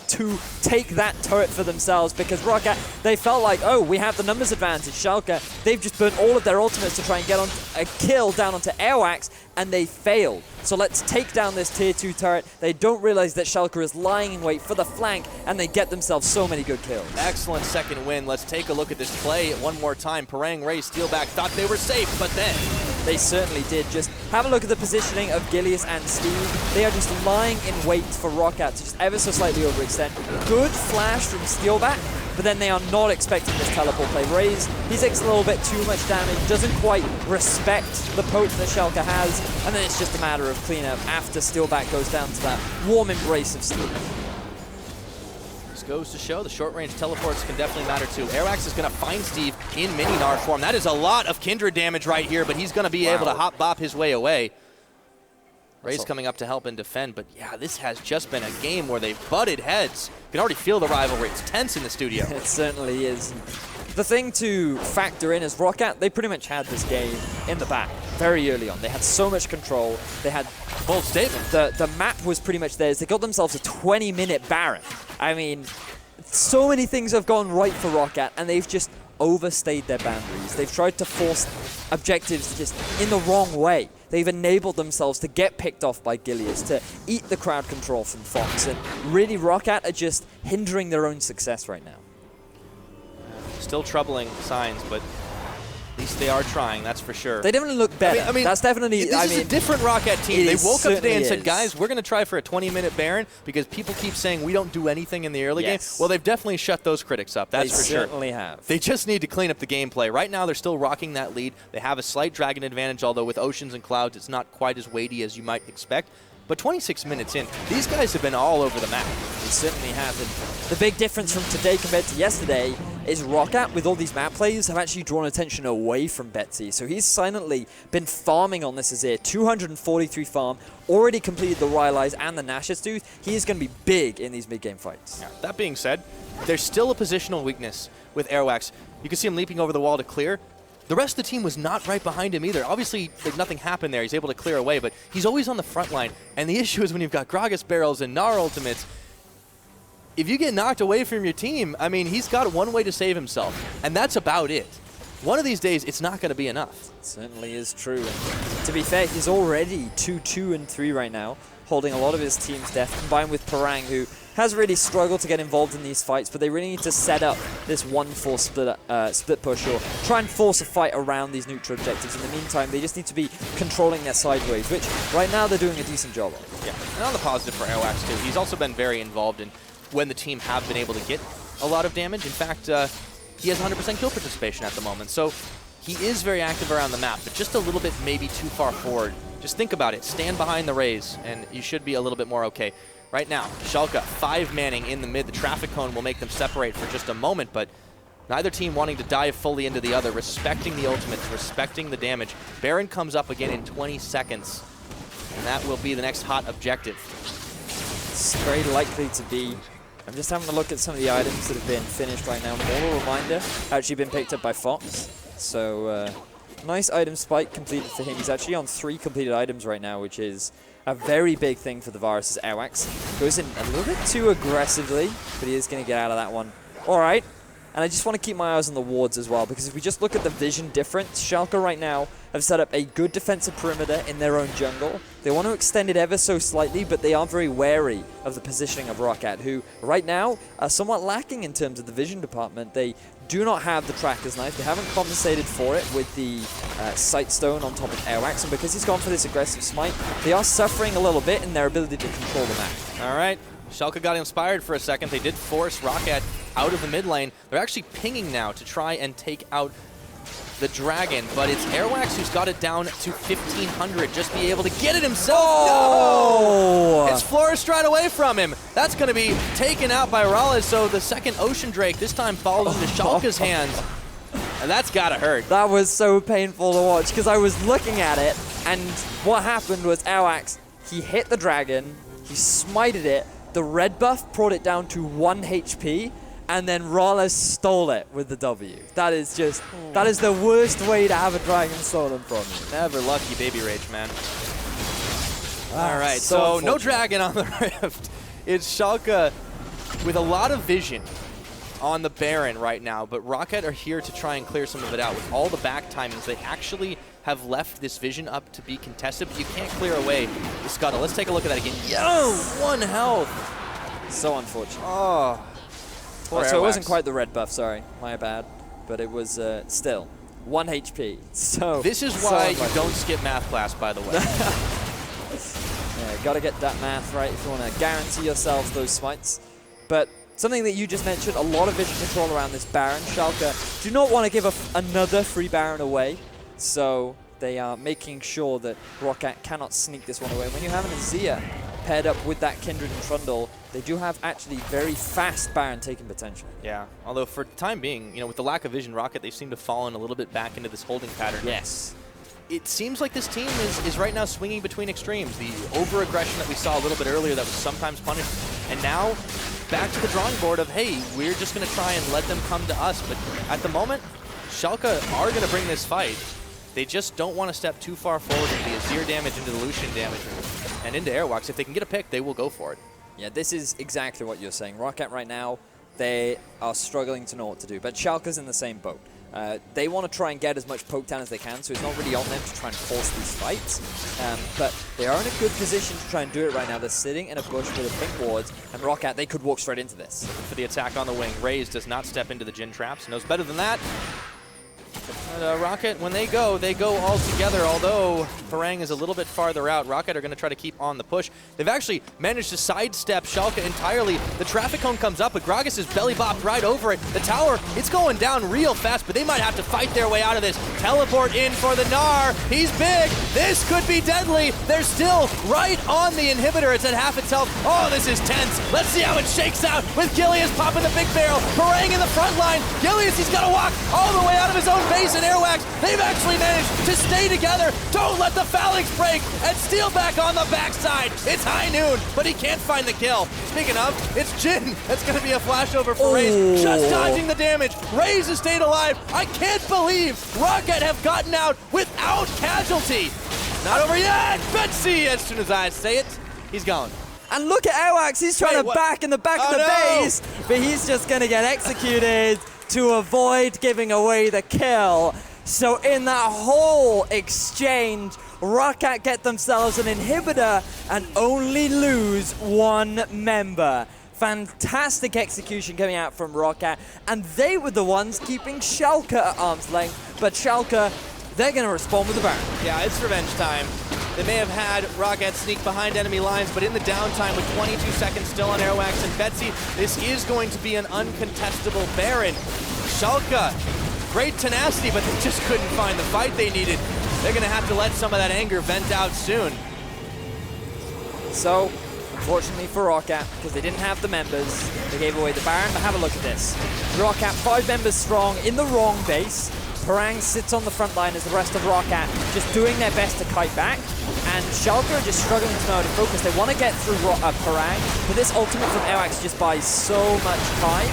to take that turret for themselves, because ROCCAT, they felt like, oh, we have the numbers advantage. Schalke, they've just burnt all of their ultimates to try and get on a kill down onto Airwaks, and they failed. So let's take down this tier 2 turret. They don't realize that Schalke is lying in wait for the flank, and they get themselves so many good kills. Excellent second win. Let's take a look at this play one more time. Parang, Raze, Steelback thought they were safe, but then they certainly did. Just have a look at the positioning of Gilius and Steve. They are just lying in wait for ROCCAT to just ever so slightly overextend. Good flash from Steelback, but then they are not expecting this teleport play. Raze, he takes a little bit too much damage, doesn't quite respect the poke that Schalke has, and then it's just a matter of cleanup after Steelback goes down to that warm embrace of Steve. This goes to show the short-range teleports can definitely matter too. Airwaks is going to find Steve in mini Gnar form. That is a lot of Kindred damage right here, but he's going to be able to hop-bop his way away. Raze coming up to help and defend, but yeah, this has just been a game where they've butted heads. You can already feel the rivalry. It's tense in the studio. It certainly is. The thing to factor in is ROCCAT, they pretty much had this game in the back very early on. They had so much control. They had bold statement. The map was pretty much theirs. They got themselves a 20-minute Baron. I mean, so many things have gone right for ROCCAT, and they've just overstayed their boundaries. They've tried to force objectives just in the wrong way. They've enabled themselves to get picked off by Gilius, to eat the crowd control from Fox, and really ROCCAT are just hindering their own success right now. Still troubling signs, but these least they are trying, that's for sure. They definitely look better. I mean that's definitely. This is a different ROCCAT team. They woke up today and said, is. guys, we're going to try for a 20-minute Baron because people keep saying we don't do anything in the early game. Well, they've definitely shut those critics up, that's for sure. They certainly have. They just need to clean up the gameplay. Right now, they're still rocking that lead. They have a slight dragon advantage, although with Oceans and Clouds, it's not quite as weighty as you might expect. But 26 minutes in, these guys have been all over the map. They certainly have. And the big difference from today compared to yesterday is ROCCAT, with all these map plays, have actually drawn attention away from Betsy. So he's silently been farming on this Azir. 243 farm, already completed the Rylai's and the Nash's dude. He is going to be big in these mid-game fights. Yeah. That being said, there's still a positional weakness with Airwaks. You can see him leaping over the wall to clear. The rest of the team was not right behind him either. Obviously, nothing happened there. He's able to clear away, but he's always on the front line. And the issue is when you've got Gragas barrels and Gnar ultimates, if you get knocked away from your team, I mean, he's got one way to save himself, and that's about it. One of these days, it's not going to be enough. It certainly is true. And to be fair, he's already 2-2-3 right now, holding a lot of his team's death, combined with Parang, who has really struggled to get involved in these fights, but they really need to set up this 1-4 split push or try and force a fight around these neutral objectives. In the meantime, they just need to be controlling their sideways, which right now they're doing a decent job of. Yeah, and on the positive for Airwaks too, he's also been very involved in when the team have been able to get a lot of damage. In fact, he has 100% kill participation at the moment, so he is very active around the map, but just a little bit maybe too far forward. Just think about it. Stand behind the Rays, and you should be a little bit more okay. Right now, Schalke 5-manning in the mid. The traffic cone will make them separate for just a moment, but neither team wanting to dive fully into the other, respecting the ultimates, respecting the damage. Baron comes up again in 20 seconds, and that will be the next hot objective. It's very likely to be. I'm just having a look at some of the items that have been finished right now. Mortal Reminder actually been picked up by Fox, so nice item spike completed for him. He's actually on 3 completed items right now, which is a very big thing for the Varus' Airwaks. Goes in a little bit too aggressively, but he is going to get out of that one. All right. And I just want to keep my eyes on the wards as well, because if we just look at the vision difference, Schalke right now have set up a good defensive perimeter in their own jungle. They want to extend it ever so slightly, but they are very wary of the positioning of ROCCAT, who right now are somewhat lacking in terms of the vision department. They do not have the Tracker's Knife. They haven't compensated for it with the Sight Stone on top of Airwaks, and because he's gone for this aggressive smite, they are suffering a little bit in their ability to control the map. All right. Schalke got inspired for a second. They did force ROCCAT out of the mid lane. They're actually pinging now to try and take out the dragon, but it's Airwaks who's got it down to 1,500. Just be able to get it himself. Oh! No! It's Flores right away from him. That's going to be taken out by MrRallez, so the second Ocean Drake this time falls into Schalke's hands. And that's got to hurt. That was so painful to watch, because I was looking at it, and what happened was Airwaks, he hit the dragon, he smited it, the red buff brought it down to 1 HP, and then MrRallez stole it with the W. That is just, that is the worst way to have a dragon stolen from you. Never lucky baby rage, man. All right, so no dragon on the Rift. It's Schalke with a lot of vision on the Baron right now, but ROCCAT are here to try and clear some of it out. With all the back timings, they actually have left this vision up to be contested, but you can't clear away the Scuttle. Let's take a look at that again. Yo, 1 health. So unfortunate. Oh, so it wasn't quite the red buff, sorry, my bad, but it was still 1 HP. So this is why you don't skip math class, by the way. Yeah, gotta get that math right if you want to guarantee yourselves those smites. But something that you just mentioned, a lot of vision control around this Baron. Schalke do not want to give another free Baron away, so they are making sure that ROCCAT cannot sneak this one away. When you have an Azir paired up with that Kindred and Trundle, they do have actually very fast Baron taking potential. Yeah, although for the time being, with the lack of vision, ROCCAT, they seem to have fallen a little bit back into this holding pattern. Yes. It seems like this team is right now swinging between extremes. The over-aggression that we saw a little bit earlier that was sometimes punished, and now back to the drawing board of, hey, we're just going to try and let them come to us. But at the moment, Schalke are going to bring this fight. They just don't want to step too far forward into the Azir damage, into the Lucian damage, and into Airwaks. If they can get a pick, they will go for it. Yeah, this is exactly what you're saying. ROCCAT right now, they are struggling to know what to do, but Schalke's in the same boat. They want to try and get as much poke down as they can, so it's not really on them to try and force these fights. But they are in a good position to try and do it right now. They're sitting in a bush with a pink ward, and ROCCAT, they could walk straight into this. For the attack on the wing, Raze does not step into the Jhin traps. Knows better than that. ROCCAT, when they go all together, although Parang is a little bit farther out. ROCCAT are going to try to keep on the push. They've actually managed to sidestep Schalke entirely. The traffic cone comes up, but Gragas is belly bopped right over it. The tower, it's going down real fast, but they might have to fight their way out of this. Teleport in for the Gnar. He's big. This could be deadly. They're still right on the inhibitor. It's at half its health. Oh, this is tense. Let's see how it shakes out with Gilius popping the big barrel. Parang in the front line. Gilius, he's got to walk all the way out of his own base, and Airwaks, they've actually managed to stay together. Don't let the phalanx break, and Steelback on the backside. It's high noon, but he can't find the kill. Speaking of, it's Jhin. That's going to be a flashover for Raze. Just dodging the damage. Raze has stayed alive. I can't believe ROCCAT have gotten out without casualty. Not over yet. Betsy, as soon as I say it, he's gone. And look at Airwaks, he's trying to back in the back of the base, but he's just going to get executed to avoid giving away the kill. So in that whole exchange, ROCCAT get themselves an inhibitor and only lose one member. Fantastic execution coming out from ROCCAT, and they were the ones keeping Schalke at arm's length, but Schalke, they're going to respond with the Baron. Yeah, it's revenge time. They may have had ROCCAT sneak behind enemy lines, but in the downtime with 22 seconds still on Airwaks and Betsy, this is going to be an uncontestable Baron. Schalke, great tenacity, but they just couldn't find the fight they needed. They're going to have to let some of that anger vent out soon. So, unfortunately for ROCCAT, because they didn't have the members, they gave away the Baron, but have a look at this. ROCCAT 5 members strong in the wrong base. Parang sits on the front line as the rest of ROCCAT just doing their best to kite back, and Schalke are just struggling to know how to focus. They want to get through Parang, but this ultimate from Airwaks just buys so much time.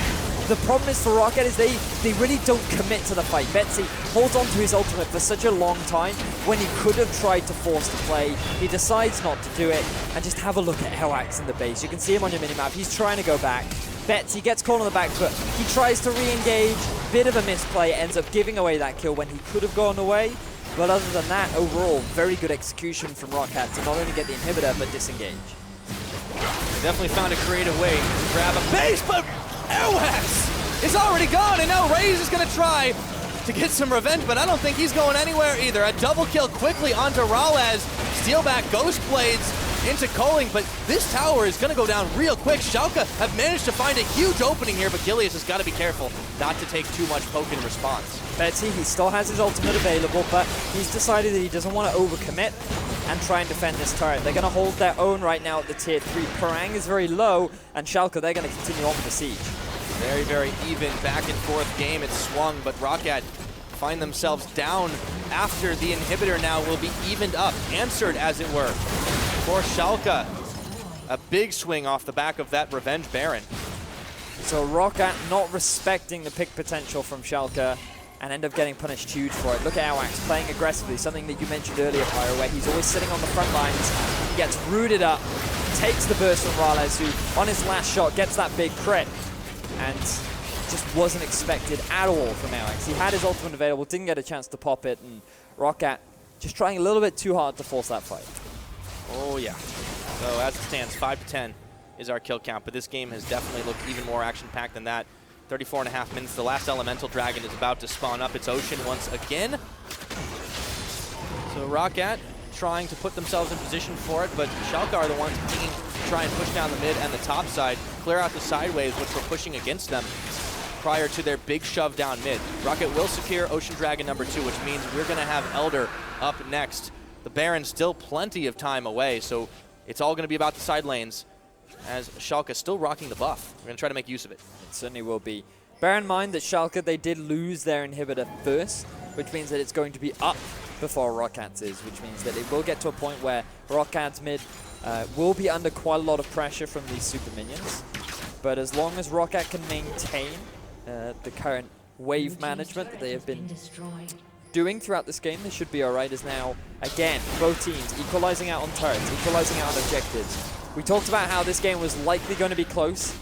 The problem is for ROCCAT is they really don't commit to the fight. Betsy holds on to his ultimate for such a long time when he could have tried to force the play. He decides not to do it, and just have a look at Airwaks in the base. You can see him on your minimap. He's trying to go back. Betsy gets caught on the back foot. He tries to re-engage. Bit of a misplay, ends up giving away that kill when he could have gone away. But other than that, overall, very good execution from ROCCAT to not only get the inhibitor, but disengage. They definitely found a creative way to grab a base, but Airwaks is already gone, and now Raze is going to try to get some revenge, but I don't think he's going anywhere either. A double kill quickly onto MrRallez. Steelback Ghost Blades into Coling, but this tower is going to go down real quick. Schalke have managed to find a huge opening here, but Gilius has got to be careful not to take too much poke in response. Betsy, he still has his ultimate available, but he's decided that he doesn't want to overcommit and try and defend this turret. They're going to hold their own right now at the tier 3. Parang is very low, and Schalke, they're going to continue on with the siege. Very, very even back and forth game. It's swung, but ROCCAT find themselves down after the inhibitor now will be evened up, answered as it were. For Schalke, a big swing off the back of that revenge Baron. So ROCCAT not respecting the pick potential from Schalke and end up getting punished huge for it. Look at Airwaks playing aggressively, something that you mentioned earlier, Pyro, where he's always sitting on the front lines. He gets rooted up, takes the burst from MrRallez, who on his last shot gets that big crit, and just wasn't expected at all from Airwaks. He had his ultimate available, didn't get a chance to pop it, and ROCCAT just trying a little bit too hard to force that fight. Oh yeah. So as it stands, 5-10 is our kill count, but this game has definitely looked even more action-packed than that. 34.5 minutes. The last elemental dragon is about to spawn up its ocean once again. So ROCCAT trying to put themselves in position for it, but Schalke are the ones keen to try and push down the mid and the top side, clear out the sideways, which were pushing against them prior to their big shove down mid. ROCCAT will secure Ocean Dragon number 2, which means we're going to have Elder up next. The Baron's still plenty of time away, so it's all going to be about the side lanes as Schalke still rocking the buff. We're going to try to make use of it. It certainly will be. Bear in mind that Schalke, they did lose their inhibitor first, which means that it's going to be up before ROCCAT's is, which means that it will get to a point where ROCCAT's mid will be under quite a lot of pressure from these super minions. But as long as ROCCAT can maintain the current wave management that they have been doing throughout this game, they should be alright. As now, again, both teams equalizing out on turrets, equalizing out on objectives. We talked about how this game was likely going to be close.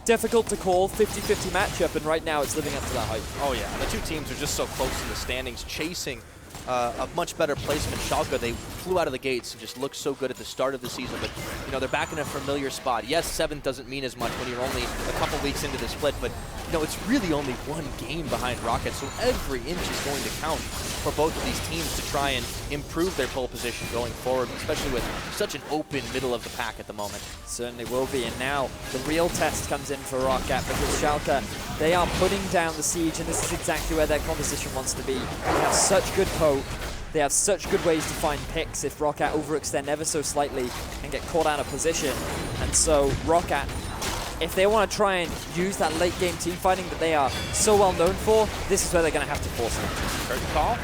Difficult to call, 50-50 matchup, and right now it's living up to that hype. Oh yeah, the two teams are just so close in the standings, chasing a much better placement. Schalke, they flew out of the gates and just looked so good at the start of the season, but you know, they're back in a familiar spot. Yes, 7th doesn't mean as much when you're only a couple weeks into the split, but you know, it's really only one game behind ROCCAT, so every inch is going to count for both of these teams to try and improve their pole position going forward, especially with such an open middle of the pack at the moment. Certainly will be, and now the real test comes in for ROCCAT because Schalke, they are putting down the siege, and this is exactly where their composition wants to be. They have such good poke, they have such good ways to find picks if ROCCAT overextend ever so slightly and get caught out of position. And so ROCCAT, if they want to try and use that late game team fighting that they are so well known for, this is where they're going to have to force it. Curtain call.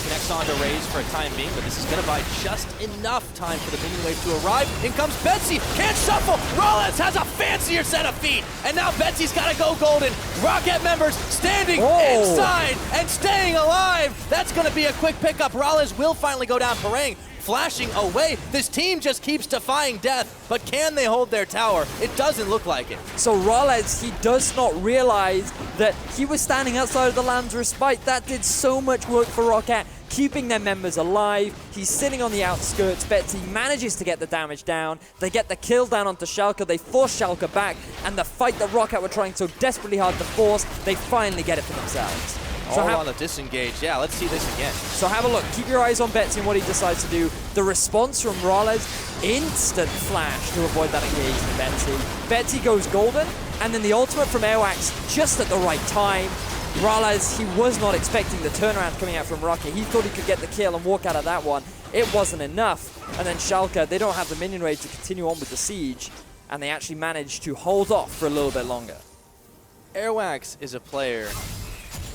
Connects on to Raze for a time being, but this is going to buy just enough time for the minion wave to arrive. In comes Betsy, can't shuffle. ROCCAT has a fancier set of feet, and now Betsy's got to go golden. ROCCAT members standing inside and staying alive. That's going to be a quick pickup. RALEZ will finally go down. Parang flashing away. This team just keeps defying death, but can they hold their tower? It doesn't look like it. So RALEZ, he does not realize that he was standing outside of the Lamb's Respite. That did so much work for ROCCAT, keeping their members alive. He's sitting on the outskirts. Betsy manages to get the damage down. They get the kill down onto Schalke. They force Schalke back, and the fight that ROCCAT were trying so desperately hard to force, they finally get it for themselves. So all on the disengage. Yeah, let's see this again. So have a look. Keep your eyes on Betsy and what he decides to do. The response from RALEZ, instant flash to avoid that engagement, Betsy. Betsy goes golden, and then the ultimate from Airwaks just at the right time. RALEZ, he was not expecting the turnaround coming out from ROCCAT. He thought he could get the kill and walk out of that one. It wasn't enough. And then Schalke, they don't have the minion raid to continue on with the siege, and they actually managed to hold off for a little bit longer. Airwaks is a player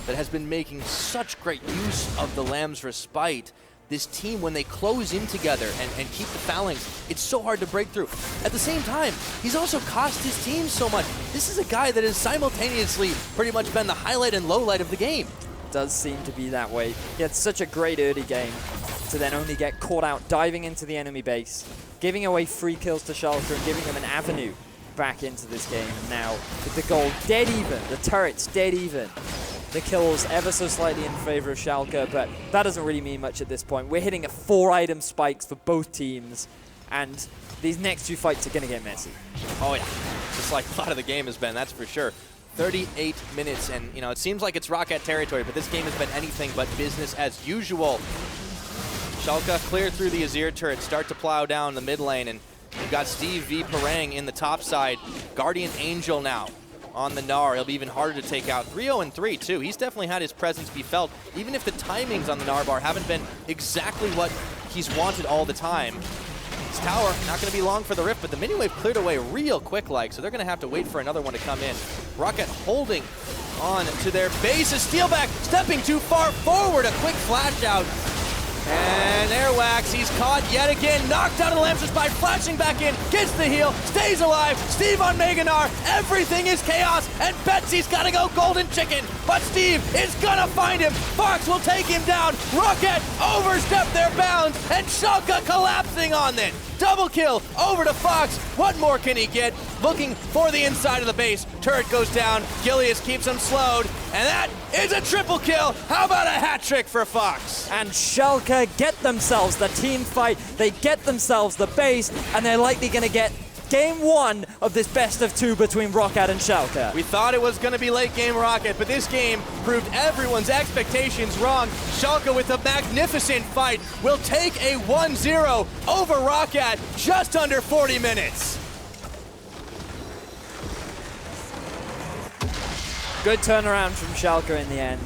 that has been making such great use of the Lamb's Respite. This team, when they close in together and keep the phalanx, it's so hard to break through. At the same time, he's also cost his team so much. This is a guy that has simultaneously pretty much been the highlight and low light of the game. Does seem to be that way. He had such a great early game to then only get caught out diving into the enemy base, giving away free kills to Schalke and giving them an avenue back into this game. And now with the goal dead even, the turret's dead even. The kills ever so slightly in favor of Schalke, but that doesn't really mean much at this point. We're hitting a 4-item spikes for both teams, and these next two fights are going to get messy. Oh yeah, just like a lot of the game has been, that's for sure. 38 minutes, and you know, it seems like it's ROCCAT territory, but this game has been anything but business as usual. Schalke clear through the Azir turret, start to plow down the mid lane, and you've got Steve v Parang in the top side. Guardian Angel now on the Gnar. He'll be even harder to take out. 3-0-3 too. He's definitely had his presence be felt, even if the timings on the Gnar bar haven't been exactly what he's wanted all the time. His tower, not going to be long for the rift, but the minion wave cleared away real quick like, so they're going to have to wait for another one to come in. ROCCAT holding on to their base. Steelback stepping too far forward. A quick flash out. And Airwaks, he's caught yet again, knocked out of the Lancers by flashing back in, gets the heal, stays alive. Steve on Gnar, everything is chaos, and Betsy's gotta go golden chicken, but Steve is gonna find him. Fox will take him down. ROCCAT overstepped their bounds, and Schalke collapsing on them. Double kill over to Fox. What more can he get? Looking for the inside of the base. Turret goes down. Gilius keeps him slowed. And that is a triple kill. How about a hat trick for Fox? And Schalke get themselves the team fight. They get themselves the base, and they're likely going to get game one of this best of two between ROCCAT and Schalke. We thought it was going to be late game ROCCAT, but this game proved everyone's expectations wrong. Schalke with a magnificent fight will take a 1-0 over ROCCAT just under 40 minutes. Good turnaround from Schalke in the end.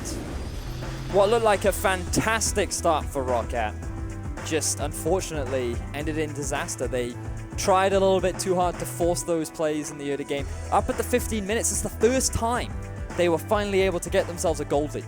What looked like a fantastic start for ROCCAT just unfortunately ended in disaster. They tried a little bit too hard to force those plays in the early game. Up at the 15 minutes, it's the first time they were finally able to get themselves a gold lead.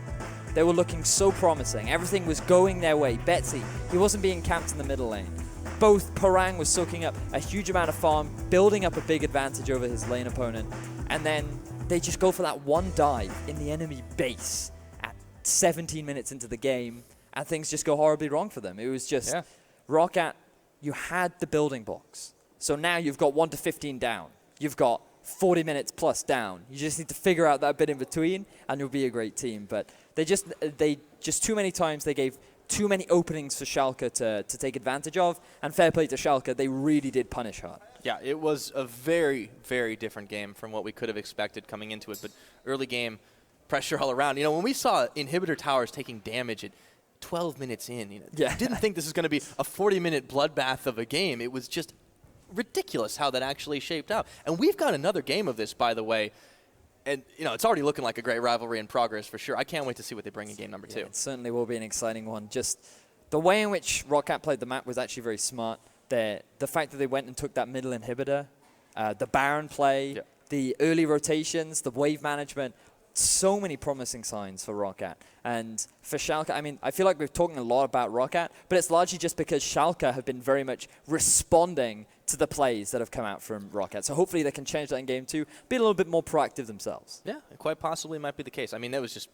They were looking so promising. Everything was going their way. Betsy, he wasn't being camped in the middle lane. Both Parang was soaking up a huge amount of farm, building up a big advantage over his lane opponent. And then they just go for that one dive in the enemy base at 17 minutes into the game, and things just go horribly wrong for them. It was just, ROCCAT, you had the building blocks. So now you've got 1 to 15 down. You've got 40 minutes plus down. You just need to figure out that bit in between, and you'll be a great team. But they just too many times they gave too many openings for Schalke to take advantage of. And fair play to Schalke, they really did punish hard. Yeah, it was a very, very different game from what we could have expected coming into it. But early game, pressure all around. You know, when we saw inhibitor towers taking damage at 12 minutes in, you know, I didn't think this was going to be a 40-minute bloodbath of a game. It was just ridiculous how that actually shaped out. And we've got another game of this, by the way. And, you know, it's already looking like a great rivalry in progress for sure. I can't wait to see what they bring in game number 2. It certainly will be an exciting one. Just the way in which ROCCAT played the map was actually very smart. The fact that they went and took that middle inhibitor, the Baron play, the early rotations, the wave management, so many promising signs for ROCCAT. And for Schalke, I mean, I feel like we're talking a lot about ROCCAT, but it's largely just because Schalke have been very much responding to the plays that have come out from ROCCAT. So hopefully they can change that in game 2, be a little bit more proactive themselves. Yeah, it quite possibly might be the case. I mean, that was just